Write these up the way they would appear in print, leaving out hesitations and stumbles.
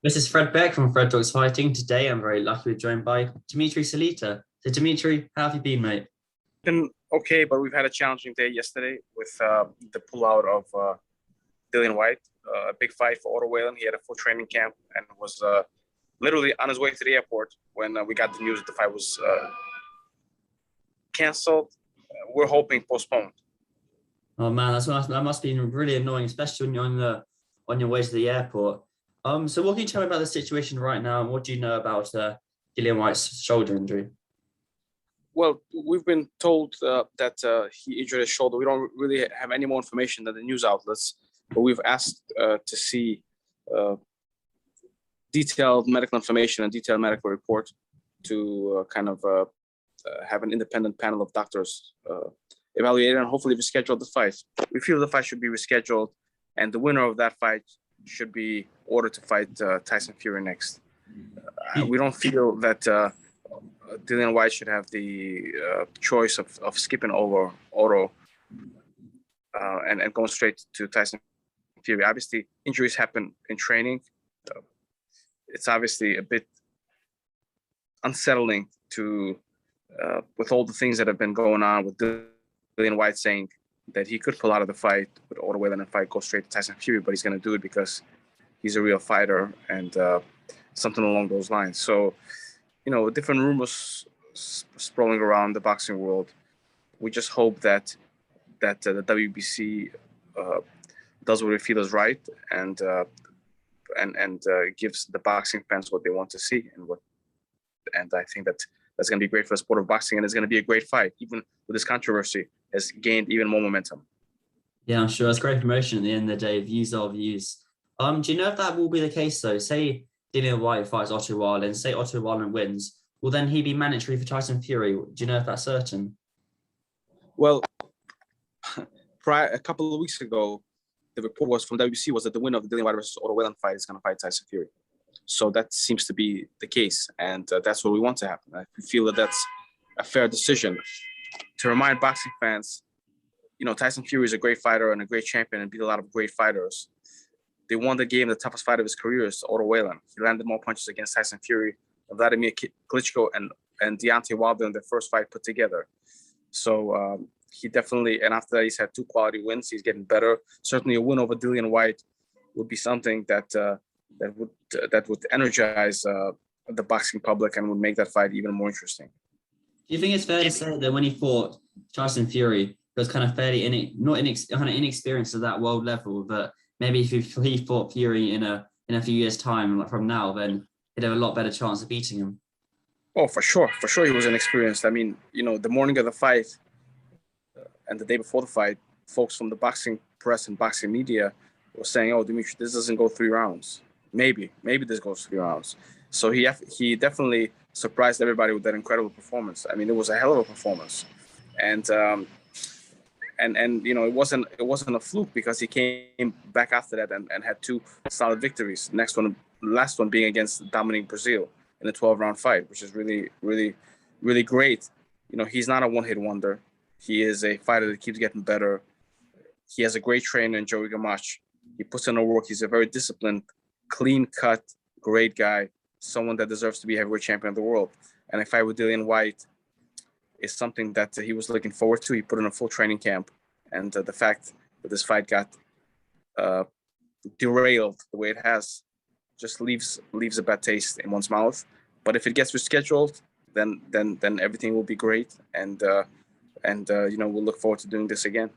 This is Fred Beck from Fred Talks Fighting. Today, I'm very lucky we're joined by Dmitry Salita. So, Dmitry, how have you been, mate? Been okay, but we've had a challenging day yesterday with the pullout of Dillian Whyte, a big fight for Otto Wallin. He had a full training camp and was literally on his way to the airport when we got the news that the fight was canceled. We're hoping postponed. Oh man, that must be really annoying, especially when you're on your way to the airport. So what can you tell me about the situation right now, and what do you know about Dillian Whyte's shoulder injury? Well, we've been told that he injured his shoulder. We don't really have any more information than the news outlets, but we've asked to see detailed medical information and detailed medical report to have an independent panel of doctors evaluate and hopefully reschedule the fight. We feel the fight should be rescheduled, and the winner of that fight should be ordered to fight Tyson Fury next. We don't feel that Dillian Whyte should have the choice of skipping over Otto and going straight to Tyson Fury. Obviously, injuries happen in training. It's obviously a bit unsettling to, with all the things that have been going on with Dillian Whyte saying that he could pull out of the fight with Otto Wallin and fight go straight to Tyson Fury, but he's going to do it because he's a real fighter and something along those lines. So, different rumors sprawling around the boxing world. We just hope that the WBC does what it feels is right and gives the boxing fans what they want to see and I think that's going to be great for the sport of boxing, and it's going to be a great fight. Even with this controversy, has gained even more momentum. Yeah, I'm sure it's great promotion at the end of the day. Views are views. Do you know if that will be the case though? Say Dillian Whyte fights Otto Wallin, say Otto Wallin wins, will then he be mandatory for Tyson Fury? Do you know if that's certain? Well, a couple of weeks ago, the report was from WBC was that the winner of the Dillian Whyte versus Otto Wallin fight is going to fight Tyson Fury. So that seems to be the case, and that's what we want to happen. I feel that that's a fair decision. To remind boxing fans, Tyson Fury is a great fighter and a great champion and beat a lot of great fighters. They won the game, the toughest fight of his career is Otto Wallin. He landed more punches against Tyson Fury, Vladimir Klitschko, and Deontay Wilder in their first fight put together. So he definitely, and after that, he's had two quality wins. He's getting better. Certainly, a win over Dillian Whyte would be something that would energize the boxing public and would make that fight even more interesting. Do you think it's fair to say that when he fought Tyson Fury, he was kind of fairly inexperienced at that world level, that maybe if he fought Fury in a few years' time, like from now, then he'd have a lot better chance of beating him? Oh, for sure he was inexperienced. I mean, the morning of the fight and the day before the fight, folks from the boxing press and boxing media were saying, "Oh, Dmitry, this doesn't go 3 rounds. Maybe this goes 3 rounds." So he definitely surprised everybody with that incredible performance. I mean, it was a hell of a performance, and it wasn't a fluke because he came back after that and had 2 solid victories. Last one being against Dominic Brazil in a 12-round fight, which is really, really, really great. He's not a one-hit wonder. He is a fighter that keeps getting better. He has a great trainer in Joey Gamache. He puts in the work. He's a very disciplined, clean-cut, great guy, someone that deserves to be heavyweight champion of the world. And a fight with Dillian Whyte is something that he was looking forward to. He put in a full training camp. And the fact that this fight got derailed the way it has just leaves a bad taste in one's mouth. But if it gets rescheduled, then everything will be great. And we'll look forward to doing this again.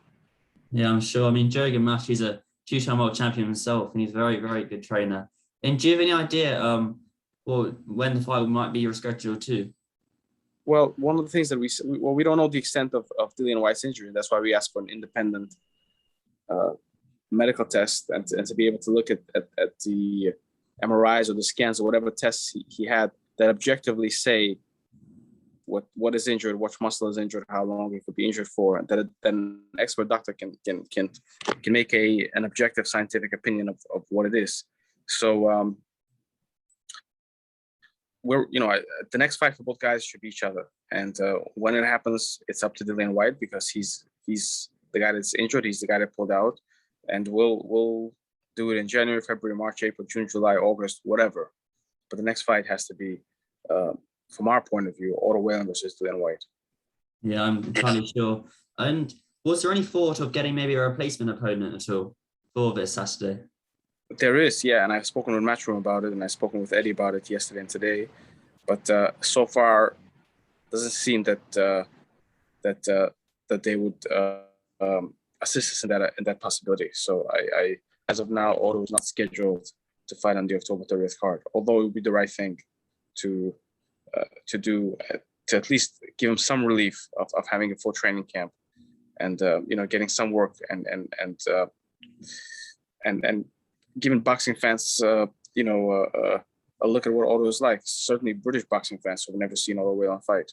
Yeah, I'm sure. I mean, Joe Gamache is a 2-time world champion himself, and he's a very, very good trainer. And do you have any idea when the fight might be rescheduled to? Well, one of the things that we don't know the extent of Dillian Whyte's injury. That's why we asked for an independent medical test and to be able to look at the MRIs or the scans or whatever tests he had that objectively say what is injured, what muscle is injured, how long it could be injured for, and that then an expert doctor can make an objective scientific opinion of what it is. So the next fight for both guys should be each other, and when it happens, it's up to Dillian Whyte because he's the guy that's injured, he's the guy that pulled out, and we'll do it in January, February, March, April, June, July, August, whatever. But the next fight has to be, from our point of view, Otto Wallin versus Dillian Whyte. Yeah, I'm entirely sure. And was there any thought of getting maybe a replacement opponent at all for this Saturday? There is, yeah, and I've spoken with Matchroom about it, and I've spoken with Eddie about it yesterday and today. But so far, doesn't seem that that they would assist us in that possibility. So I as of now, Otto is not scheduled to fight on the October 30th card. Although it would be the right thing to do, to at least give him some relief of having a full training camp, and getting some work and giving boxing fans a look at what Otto is like. Certainly British boxing fans who have never seen Otto Wallin fight.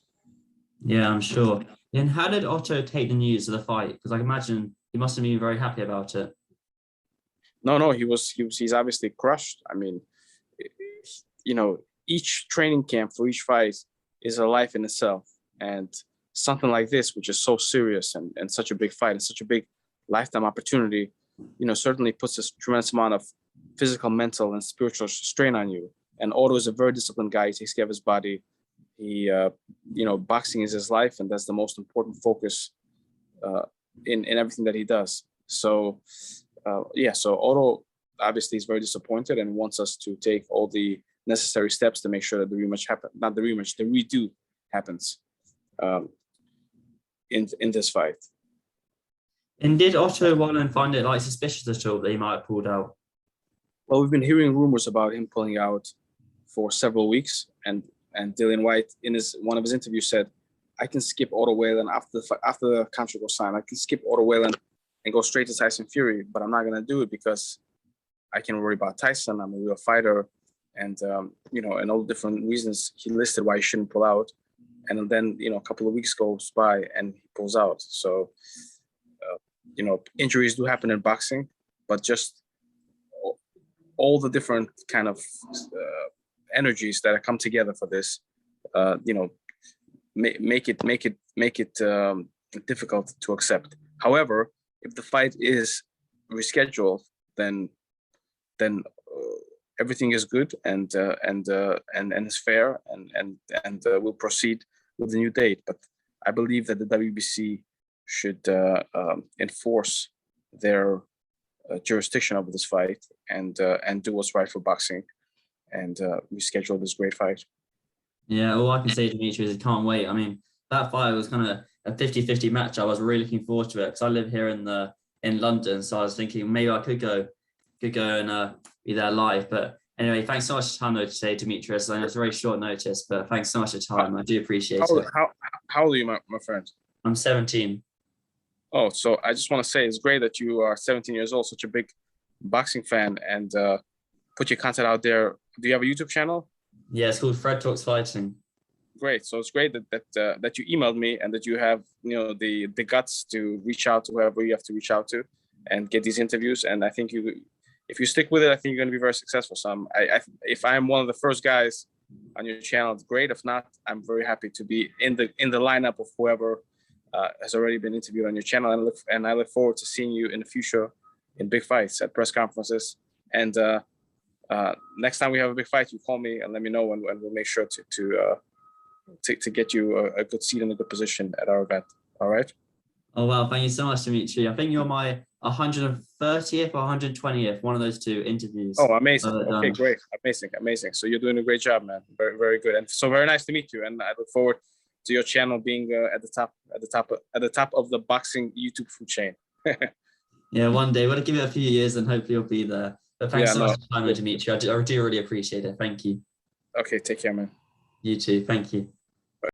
Yeah, I'm sure. And how did Otto take the news of the fight? Because I can imagine he must have been very happy about it. No, he's obviously crushed. I mean, each training camp for each fight is a life in itself. And something like this, which is so serious and such a big fight and such a big lifetime opportunity, certainly puts a tremendous amount of physical, mental, and spiritual strain on you. And Otto is a very disciplined guy. He takes care of his body. He, boxing is his life, and that's the most important focus in everything that he does. So, so Otto obviously is very disappointed and wants us to take all the necessary steps to make sure that the redo happens in this fight. And did Otto Wallin find it suspicious at all that he might have pulled out? Well, we've been hearing rumors about him pulling out for several weeks, and Dillian Whyte in one of his interviews said, "I can skip Otto Wallin after the contract was signed. I can skip Otto Wallin and go straight to Tyson Fury, but I'm not going to do it because I can worry about Tyson. I'm a real fighter." And, and all the different reasons he listed why he shouldn't pull out. And then, a couple of weeks goes by and he pulls out. So, injuries do happen in boxing, but just all the different kind of energies that come together for this, make it difficult to accept. However, if the fight is rescheduled, then everything is good and is fair, and we'll proceed with the new date. But I believe that the WBC should enforce their jurisdiction over this fight and do what's right for boxing and reschedule this great fight. Yeah, all I can say to Dmitry is I can't wait. I mean, that fight was kind of a 50-50 match. I was really looking forward to it because I live here in London, so I was thinking maybe I could go and be there live. But anyway, thanks so much for your time though today, Dmitry. I know it's a very short notice, but thanks so much for your time. I do appreciate it. How old are you, my friend? I'm 17. Oh, so I just want to say it's great that you are 17 years old, such a big boxing fan, and put your content out there. Do you have a YouTube channel? Yeah, it's called Fred Talks Fighting. Great. So it's great that you emailed me and that you have the guts to reach out to whoever you have to reach out to and get these interviews. And I think if you stick with it, I think you're going to be very successful. So if I'm one of the first guys on your channel, it's great. If not, I'm very happy to be in the lineup of whoever has already been interviewed on your channel, and I look forward to seeing you in the future in big fights at press conferences. And next time we have a big fight, you call me and let me know, and we'll make sure to get you a good seat and a good position at our event. All right. Oh wow, thank you so much, Dmitry. I think you're my 130th or 120th, one of those two interviews. Oh, amazing. Okay, great. Amazing. So you're doing a great job, man. Very, very good. And so very nice to meet you. And I look forward to your channel being at the top of the boxing YouTube food chain. Yeah, one day. We'll give it a few years and hopefully you'll be there. But thanks so much for your time, Dmitry. I do really appreciate it. Thank you. Okay, take care, man. You too. Thank you.